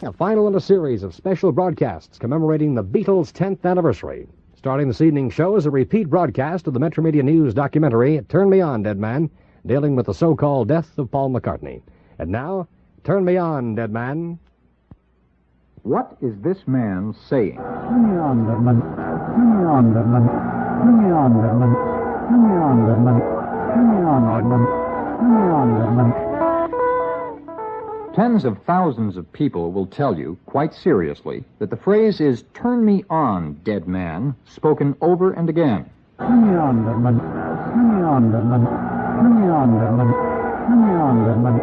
A final in a series of special broadcasts commemorating the Beatles' 10th anniversary. Starting this evening's show is a repeat broadcast of the Metro Media News documentary, Turn Me On, Dead Man, dealing with the so-called death of Paul McCartney. And now, Turn Me On, Dead Man. What is this man saying? Turn me on, dead man. Turn me on, dead man. Turn me on, dead man. Turn me on, dead man. Turn me on, dead man. Turn me on, dead man. Tens of thousands of people will tell you, quite seriously, that the phrase is, "Turn me on, dead man," spoken over and again. Turn me on, dead man. Turn me on, dead man. Turn me on, dead man. Turn me on, dead man.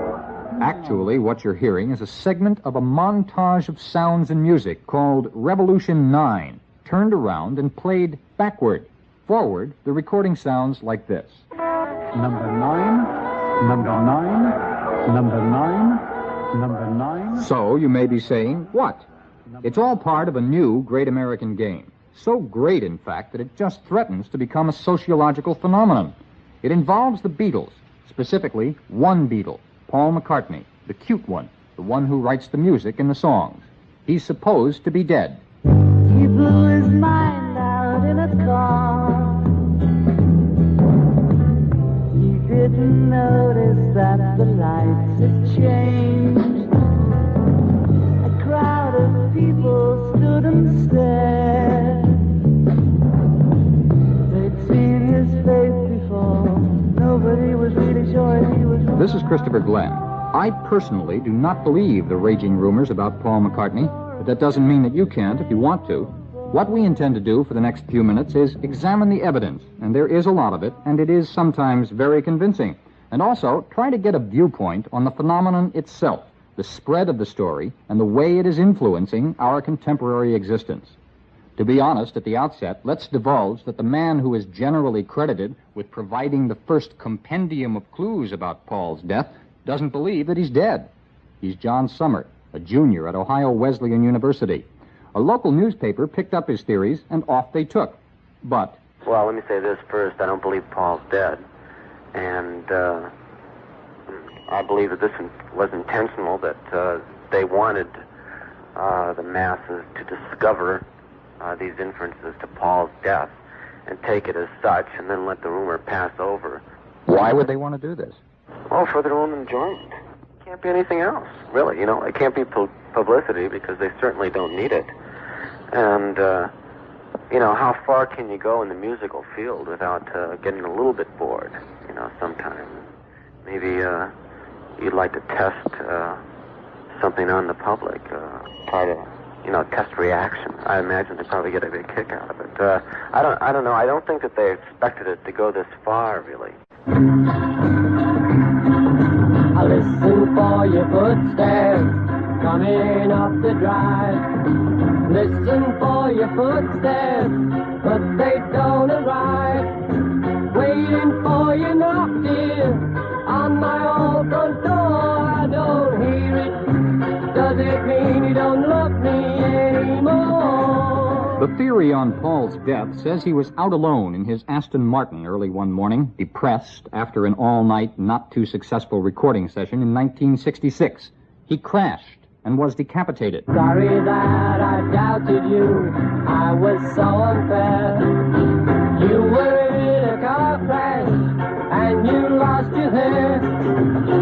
Actually, what you're hearing is a segment of a montage of sounds and music called Revolution 9, turned around and played backward. Forward, the recording sounds like this. Number 9, number 9, number 9, number 9. So you may be saying, what? It's all part of a new great American game. So great, in fact, that it just threatens to become a sociological phenomenon. It involves the Beatles, specifically one Beatle, Paul McCartney, the cute one, the one who writes the music and the songs. He's supposed to be dead. He blew his mind out in a car. He didn't notice that the lights had changed. A crowd of people stood and stared. They'd seen his face before. Nobody was really sure he was wrong. This is Christopher Glenn. I personally do not believe the raging rumors about Paul McCartney, but that doesn't mean that you can't if you want to. What we intend to do for the next few minutes is examine the evidence, and there is a lot of it, and it is sometimes very convincing. And also try to get a viewpoint on the phenomenon itself, the spread of the story, and the way it is influencing our contemporary existence. To be honest, at the outset, let's divulge that the man who is generally credited with providing the first compendium of clues about Paul's death doesn't believe that he's dead. He's John Summert, a junior at Ohio Wesleyan University. A local newspaper picked up his theories, and off they took. But... Well, let me say this first. I don't believe Paul's dead. And I believe that this was intentional, that they wanted the masses to discover these inferences to Paul's death and take it as such and then let the rumor pass over. Why would they want to do this? Well, for their own enjoyment. It can't be anything else, really. It can't be publicity because they certainly don't need it. And, how far can you go in the musical field without getting a little bit bored, sometimes? Maybe you'd like to test something on the public, try to, test reaction. I imagine they probably get a big kick out of it. I don't know. I don't think that they expected it to go this far, really. I listen for your footsteps coming up the drive. Listen for your footsteps, but they don't arrive. Waiting for your knock, dear, on my old front door. I don't hear it. Does it mean you don't love me anymore? The theory on Paul's death says he was out alone in his Aston Martin early one morning, depressed after an all-night, not-too-successful recording session in 1966. He crashed and was decapitated. Sorry that I doubted you. I was so unfair. You were in a car crash and you lost your hair.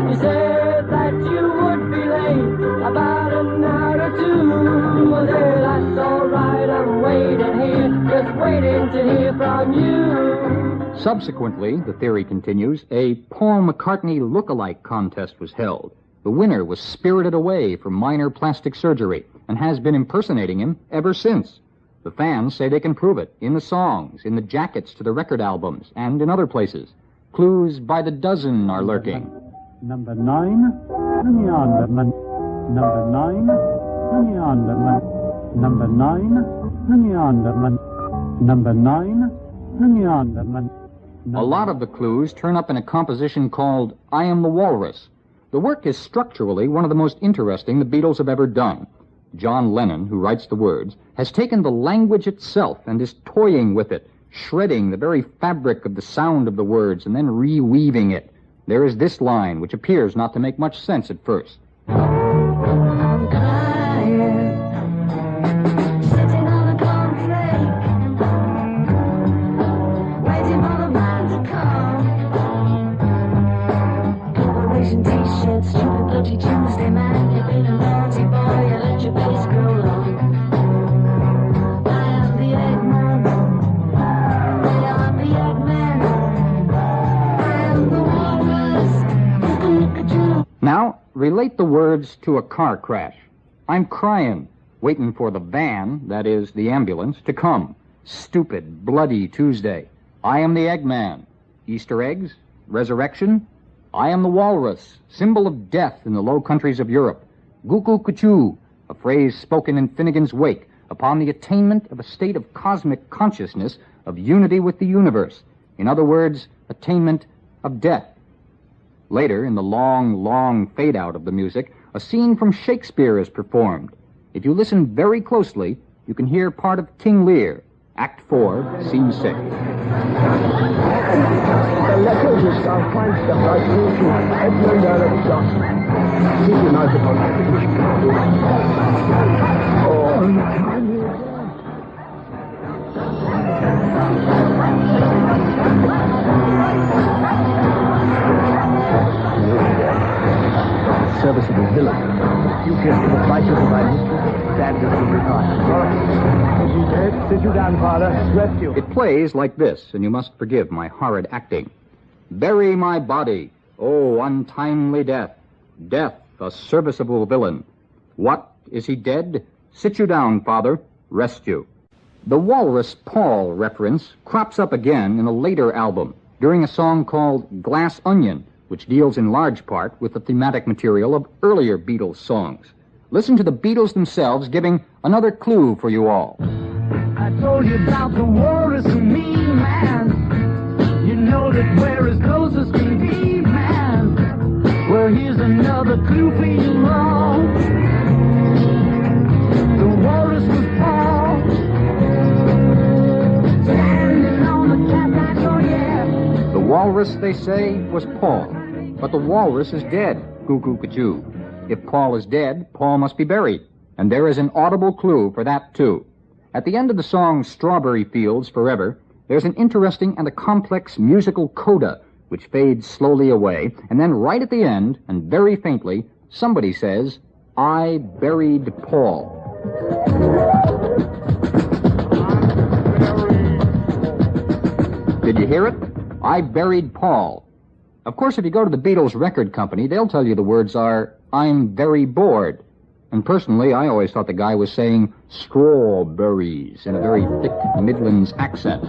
You said that you would be late about an hour or two. Well, there, that's all right. I'm waiting here, just waiting to hear from you. Subsequently, the theory continues, a Paul McCartney look-alike contest was held. The winner was spirited away for minor plastic surgery and has been impersonating him ever since. The fans say they can prove it in the songs, in the jackets to the record albums, and in other places. Clues by the dozen are lurking. Number 9, turn me on, dead man. Number 9, turn me on, dead man. Number 9, turn me on, dead man. Number 9, turn me on, dead man. A lot of the clues turn up in a composition called I Am the Walrus. The work is structurally one of the most interesting the Beatles have ever done. John Lennon, who writes the words, has taken the language itself and is toying with it, shredding the very fabric of the sound of the words and then reweaving it. There is this line, which appears not to make much sense at first. I'm crying relate the words to a car crash. I'm crying, waiting for the van, that is, the ambulance, to come. Stupid, bloody Tuesday. I am the Eggman. Easter eggs? Resurrection? I am the walrus, symbol of death in the Low Countries of Europe. Guku kuchu, a phrase spoken in Finnegan's Wake upon the attainment of a state of cosmic consciousness of unity with the universe. In other words, attainment of death. Later, in the long, long fade-out of the music, a scene from Shakespeare is performed. If you listen very closely, you can hear part of King Lear, Act 4, Scene 6. The letters which thou find'st of thy fortune, Edmund Earl of Johnson. Keep your knife upon thy position. Oh, you can't hear it. Serviceable villain. You can see the fighters of thy mistress stand as you retire. Is he dead? Sit you down, Father. Rest you. It plays like this, and you must forgive my horrid acting. Bury my body, oh untimely death. Death, a serviceable villain. What, is he dead? Sit you down, Father. Rest you. The Walrus Paul reference crops up again in a later album during a song called Glass Onion, which deals in large part with the thematic material of earlier Beatles songs. Listen to the Beatles themselves giving another clue for you all. I told you about the walrus and me, man. You know that we're as close as can be, man. Well, here's another clue for you all. The walrus was Paul, standing on the cat, oh yeah. The walrus, they say, was Paul. But the walrus is dead, Cuckoo Cachoo. If Paul is dead, Paul must be buried. And there is an audible clue for that, too. At the end of the song Strawberry Fields Forever, there's an interesting and a complex musical coda which fades slowly away, and then right at the end, and very faintly, somebody says, I buried Paul. Did you hear it? I buried Paul. Of course, if you go to the Beatles record company, they'll tell you the words are, I'm very bored. And personally, I always thought the guy was saying strawberries in a very thick Midlands accent.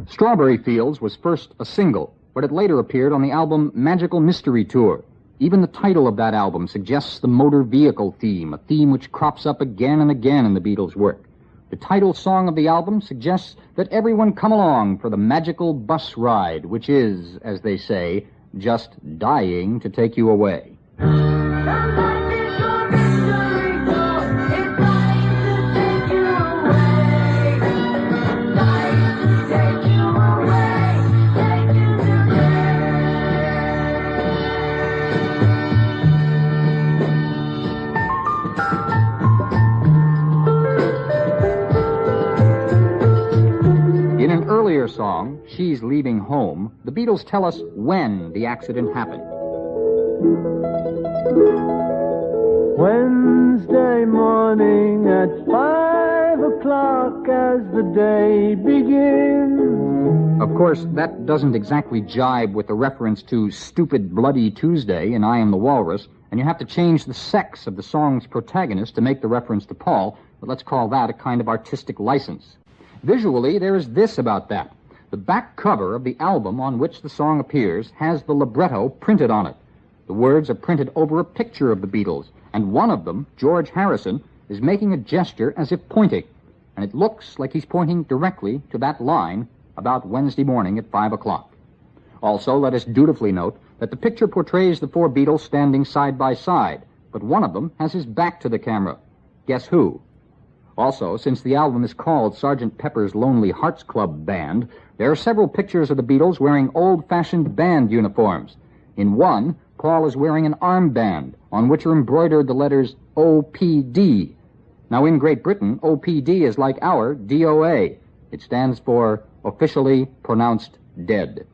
Strawberry Fields was first a single, but it later appeared on the album Magical Mystery Tour. Even the title of that album suggests the motor vehicle theme, a theme which crops up again and again in the Beatles' work. The title song of the album suggests that everyone come along for the magical bus ride, which is, as they say, just dying to take you away. In an earlier song, She's Leaving Home, the Beatles tell us when the accident happened. Wednesday morning at 5 o'clock as the day begins. Of course, that doesn't exactly jibe with the reference to Stupid Bloody Tuesday in I Am the Walrus, and you have to change the sex of the song's protagonist to make the reference to Paul, but let's call that a kind of artistic license. Visually, there is this about that. The back cover of the album on which the song appears has the libretto printed on it. The words are printed over a picture of the Beatles, and one of them, George Harrison, is making a gesture as if pointing, and it looks like he's pointing directly to that line about Wednesday morning at 5 o'clock. Also, let us dutifully note that the picture portrays the four Beatles standing side by side, but one of them has his back to the camera. Guess who? Also, since the album is called Sgt. Pepper's Lonely Hearts Club Band, there are several pictures of the Beatles wearing old-fashioned band uniforms. In one, Paul is wearing an armband on which are embroidered the letters OPD. Now, in Great Britain, OPD is like our DOA. It stands for Officially Pronounced Dead.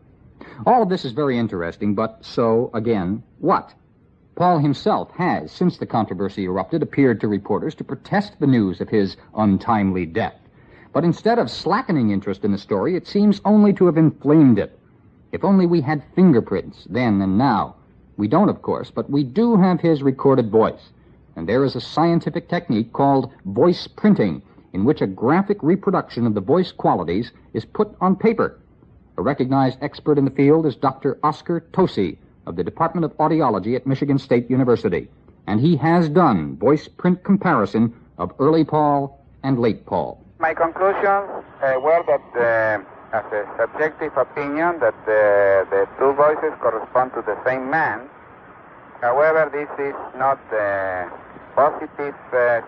All of this is very interesting, but so, again, what? Paul himself has, since the controversy erupted, appeared to reporters to protest the news of his untimely death. But instead of slackening interest in the story, it seems only to have inflamed it. If only we had fingerprints then and now. We don't, of course, but we do have his recorded voice. And there is a scientific technique called voice printing, in which a graphic reproduction of the voice qualities is put on paper. A recognized expert in the field is Dr. Oscar Tosi of the Department of Audiology at Michigan State University. And he has done voice print comparison of early Paul and late Paul. My conclusions were that, as a subjective opinion, that the two voices correspond to the same man. However, this is not a positive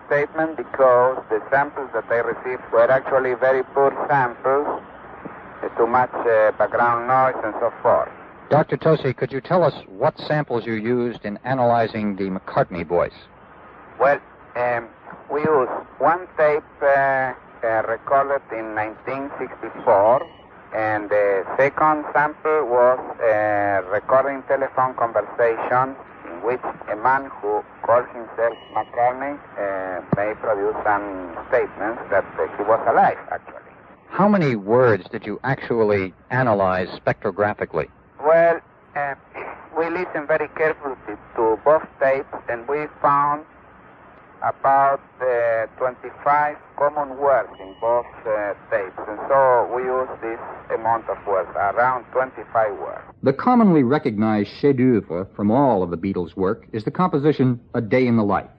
statement because the samples that I received were actually very poor samples, too much background noise and so forth. Dr. Tosi, could you tell us what samples you used in analyzing the McCartney voice? Well, we used one tape recorded in 1964, and the second sample was a recording telephone conversation in which a man who calls himself McCartney may produce some statements that he was alive, actually. How many words did you actually analyze spectrographically? Well, we listened very carefully to both tapes, and we found about 25 common words in both tapes. And so we used this amount of words, around 25 words. The commonly recognized chef-d'oeuvre from all of the Beatles' work is the composition A Day in the Life.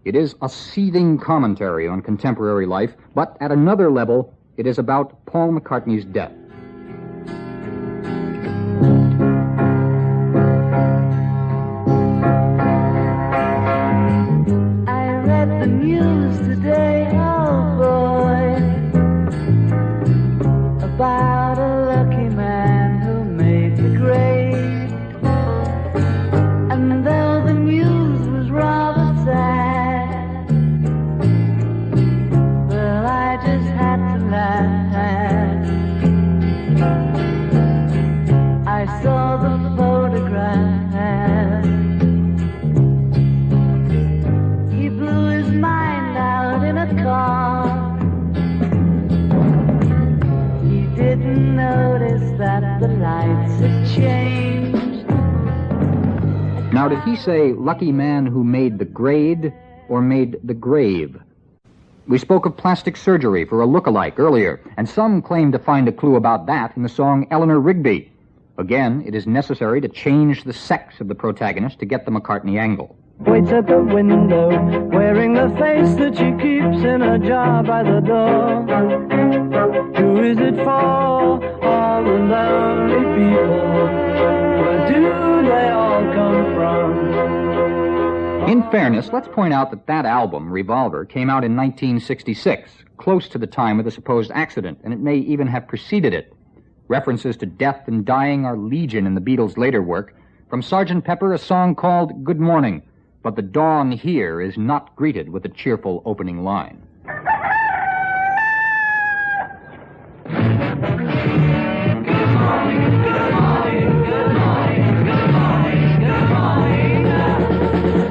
It is a seething commentary on contemporary life, but at another level, it is about Paul McCartney's death. About a lucky man who made the grade. And though the news was rather sad, well, I just had to laugh. I saw the photograph. He blew his mind out in a car. Didn't notice that the lights had changed. Now, did he say lucky man who made the grade or made the grave? We spoke of plastic surgery for a look-alike earlier, and some claim to find a clue about that in the song Eleanor Rigby. Again, it is necessary to change the sex of the protagonist to get the McCartney angle. Waits at the window, wearing the face that she keeps in a jar by the door. Who is it for? All the lonely people. Where do they all come from? In fairness, let's point out that that album, Revolver, came out in 1966, close to the time of the supposed accident, and it may even have preceded it. References to death and dying are legion in the Beatles' later work. From Sgt. Pepper, a song called Good Morning. But the dawn here is not greeted with a cheerful opening line.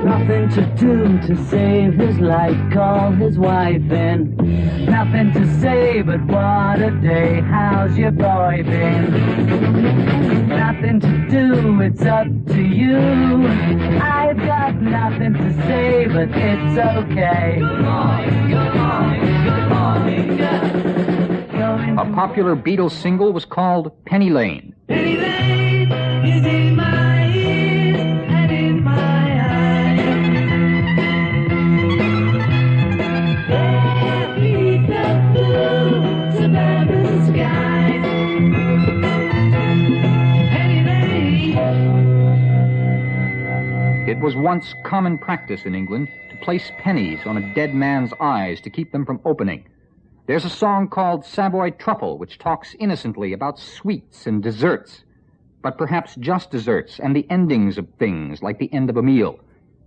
Nothing to do to save his life, call his wife in. Nothing to say, but what a day, how's your boy been? Nothing to do, it's up to you. I've got nothing to say, but it's okay. Good morning, good morning, good morning, yeah. A popular Beatles single was called Penny Lane. Penny Lane is in my ears and in my eyes. There beneath the blue suburban skies. Penny Lane. It was once common practice in England to place pennies on a dead man's eyes to keep them from opening. There's a song called Savoy Truffle, which talks innocently about sweets and desserts, but perhaps just desserts and the endings of things, like the end of a meal.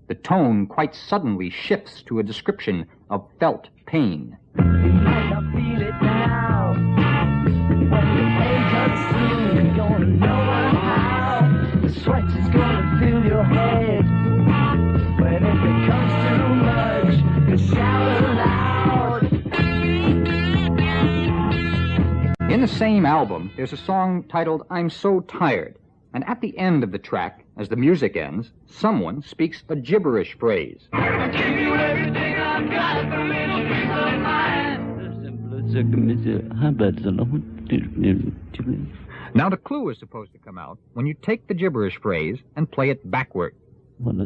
The tone quite suddenly shifts to a description of felt pain. I feel it now. When the page ups through, you're gonna know how. The sweat is gonna fill your head. When it becomes too much, you shout aloud. In the same album, there's a song titled I'm So Tired, and at the end of the track, as the music ends, someone speaks a gibberish phrase. I'll give you everything I've got, a little piece of mind. Now the clue is supposed to come out when you take the gibberish phrase and play it backward. What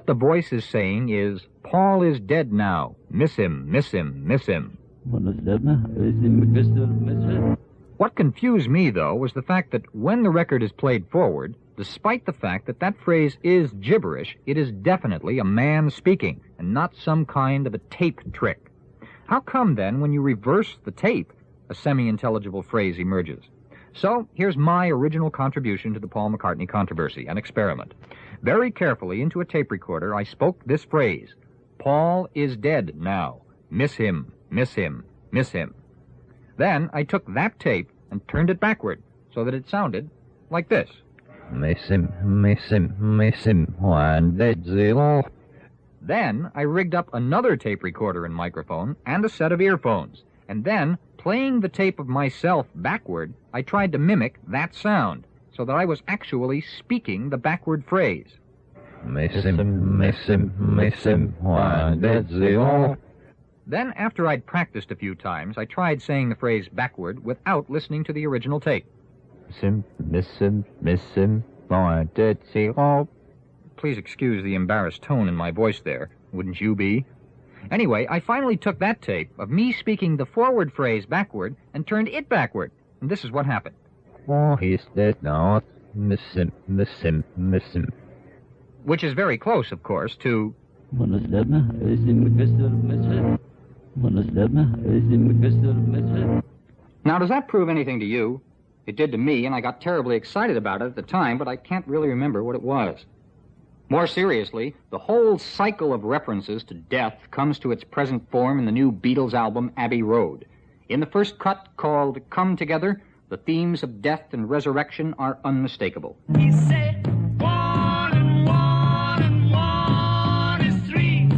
the voice is saying is, Paul is dead now. Miss him, miss him, miss him. What confused me, though, was the fact that when the record is played forward, despite the fact that that phrase is gibberish, it is definitely a man speaking, and not some kind of a tape trick. How come, then, when you reverse the tape, a semi-intelligible phrase emerges? So, here's my original contribution to the Paul McCartney controversy, an experiment. Very carefully into a tape recorder, I spoke this phrase, Paul is dead now. Miss him, miss him, miss him. Then I took that tape and turned it backward so that it sounded like this. Miss him, miss him, miss him, one dead zero. Then I rigged up another tape recorder and microphone and a set of earphones, and then, playing the tape of myself backward, I tried to mimic that sound, so that I was actually speaking the backward phrase. Miss him, miss him, miss him, one dead zero. Then, after I'd practiced a few times, I tried saying the phrase backward without listening to the original tape. Miss him, miss him, miss him, one dead zero. Please excuse the embarrassed tone in my voice there. Wouldn't you be? Anyway, I finally took that tape of me speaking the forward phrase backward and turned it backward. And this is what happened. Oh, he's dead now. Miss him, miss him, miss him. Which is very close, of course, to... Now, does that prove anything to you? It did to me, and I got terribly excited about it at the time, but I can't really remember what it was. More seriously, the whole cycle of references to death comes to its present form in the new Beatles album, Abbey Road. In the first cut, called Come Together, the themes of death and resurrection are unmistakable. He said, 1 and 1 and 1 is 3.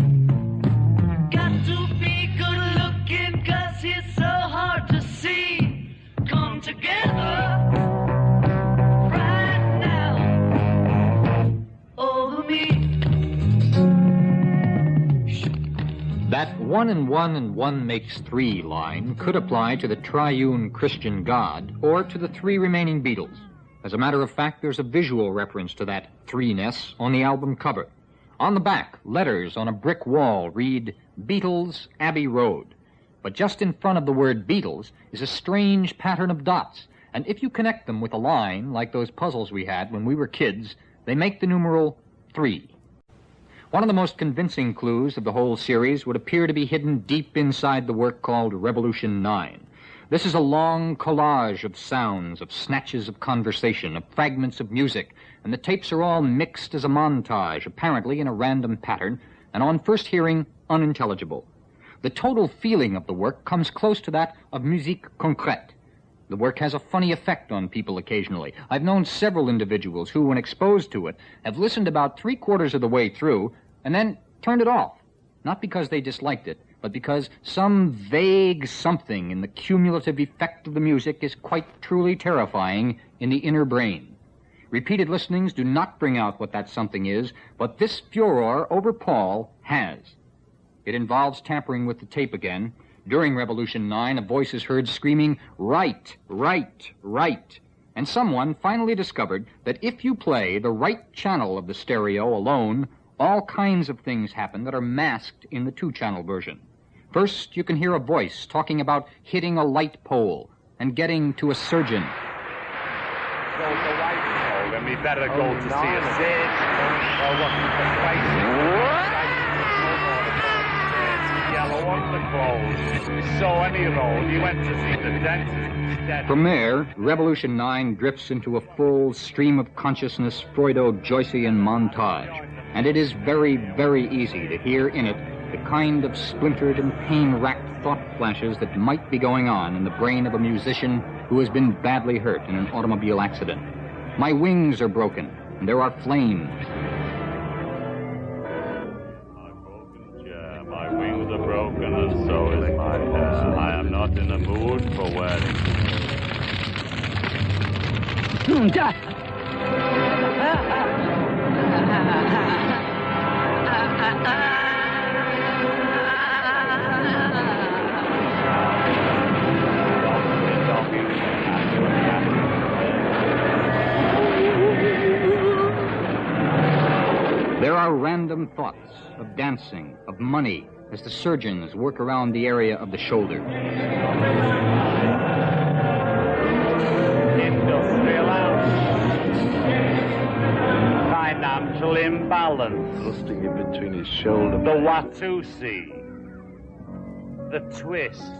Got to be good looking 'cause he's so hard to see. Come together right now over me. That 1 and 1 and 1 makes 3 line could apply to the triune Christian God or to the 3 remaining Beatles. As a matter of fact, there's a visual reference to that 3-ness on the album cover. On the back, letters on a brick wall read, Beatles, Abbey Road. But just in front of the word Beatles is a strange pattern of dots, and if you connect them with a line, like those puzzles we had when we were kids, they make the numeral 3. One of the most convincing clues of the whole series would appear to be hidden deep inside the work called Revolution 9. This is a long collage of sounds, of snatches of conversation, of fragments of music, and the tapes are all mixed as a montage, apparently in a random pattern, and on first hearing, unintelligible. The total feeling of the work comes close to that of musique concrète. The work has a funny effect on people occasionally. I've known several individuals who, when exposed to it, have listened about 3/4 of the way through and then turned it off. Not because they disliked it, but because some vague something in the cumulative effect of the music is quite truly terrifying in the inner brain. Repeated listenings do not bring out what that something is, but this furor over Paul has. It involves tampering with the tape again. During Revolution 9, a voice is heard screaming, right, right, right. And someone finally discovered that if you play the right channel of the stereo alone, all kinds of things happen that are masked in the 2-channel version. First, you can hear a voice talking about hitting a light pole and getting to a surgeon. So the light pole, then we better go to see a surgeon. Or what? Yellow on the clothes. So anyhow, he went to see the dentist instead. From there, Revolution 9 drifts into a full stream of consciousness Freudo-Joycean montage. And it is very, very easy to hear in it the kind of splintered and pain-racked thought flashes that might be going on in the brain of a musician who has been badly hurt in an automobile accident. My wings are broken, and there are flames. My wings are broken, and so is my hair. I am not not in the mood for weddings. There are random thoughts of dancing, of money, as the surgeons work around the area of the shoulder. Industrial house. Financial imbalance. Thrusting in between his shoulder. The Watusi. The twist.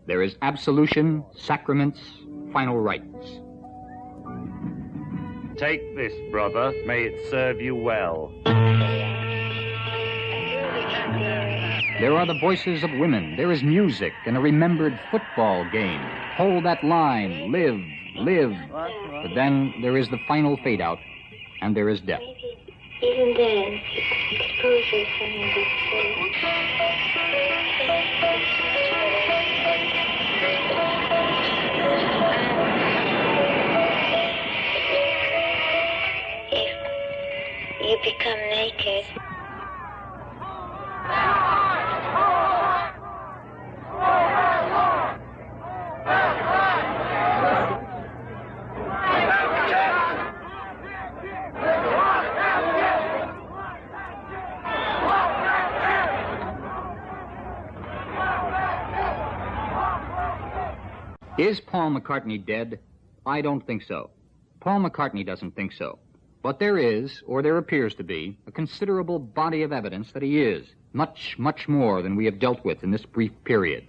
There is absolution, sacraments, final rites. Take this, brother. May it serve you well. There are the voices of women. There is music and a remembered football game. Hold that line. Live, live. But then there is the final fade out, and there is death. Even then, I suppose there's something to say. You become naked. Is Paul McCartney dead? I don't think so. Paul McCartney doesn't think so. But there is, or there appears to be, a considerable body of evidence that he is. Much, much more than we have dealt with in this brief period.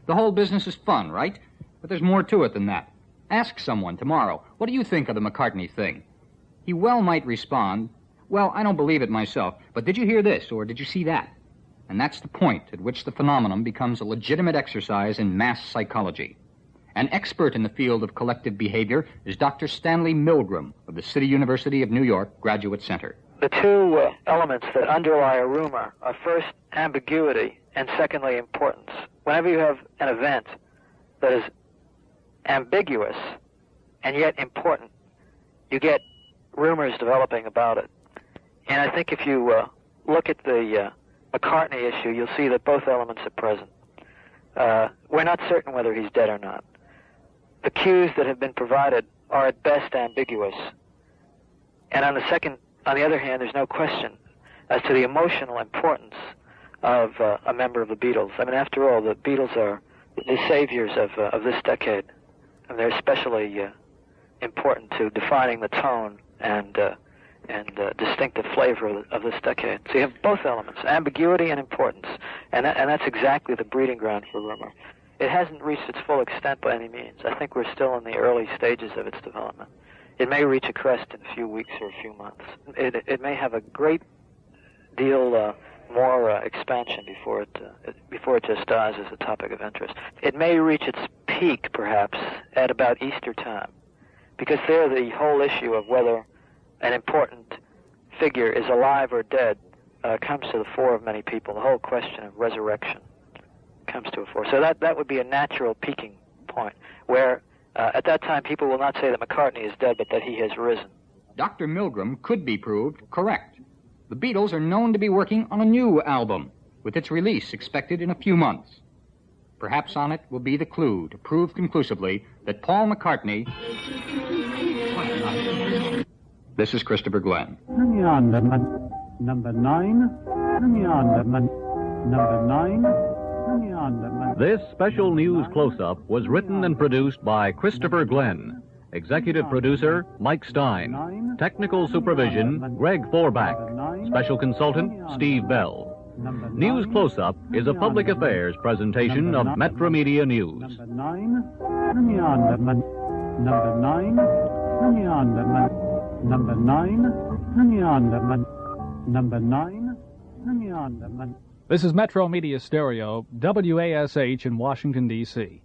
The whole business is fun, right? But there's more to it than that. Ask someone tomorrow, what do you think of the McCartney thing? He well might respond, well, I don't believe it myself, but did you hear this, or did you see that? And that's the point at which the phenomenon becomes a legitimate exercise in mass psychology. An expert in the field of collective behavior is Dr. Stanley Milgram of the City University of New York Graduate Center. The two elements that underlie a rumor are first ambiguity and secondly importance. Whenever you have an event that is ambiguous and yet important, you get rumors developing about it. And I think if you look at the McCartney issue, you'll see that both elements are present. We're not certain whether he's dead or not. The cues that have been provided are at best ambiguous. And on the other hand, there's no question as to the emotional importance of a member of the Beatles. I mean, after all, the Beatles are the saviors of this decade, and they're especially important to defining the tone and distinctive flavor of this decade. So you have both elements, ambiguity and importance, and that's exactly the breeding ground for rumor. It hasn't reached its full extent by any means. I think we're still in the early stages of its development. It may reach a crest in a few weeks or a few months. It may have a great deal more expansion before it just dies as a topic of interest. It may reach its peak, perhaps, at about Easter time, because there the whole issue of whether an important figure is alive or dead comes to the fore of many people. The whole question of resurrection comes to a fore. So that would be a natural peaking point, where at that time people will not say that McCartney is dead, but that he has risen. Dr. Milgram could be proved correct. The Beatles are known to be working on a new album, with its release expected in a few months. Perhaps on it will be the clue to prove conclusively that Paul McCartney... This is Christopher Glenn. Number 9. Number 9. This special news close-up was written and produced by Christopher Glenn. Executive producer, Mike Stein. Technical supervision, Greg Thorback. Special consultant, Steve Bell. News Close-Up is a public affairs presentation of Metro Media News. Number 9. Number 9. Number 9. This is Metro Media Stereo, WASH in Washington, D.C.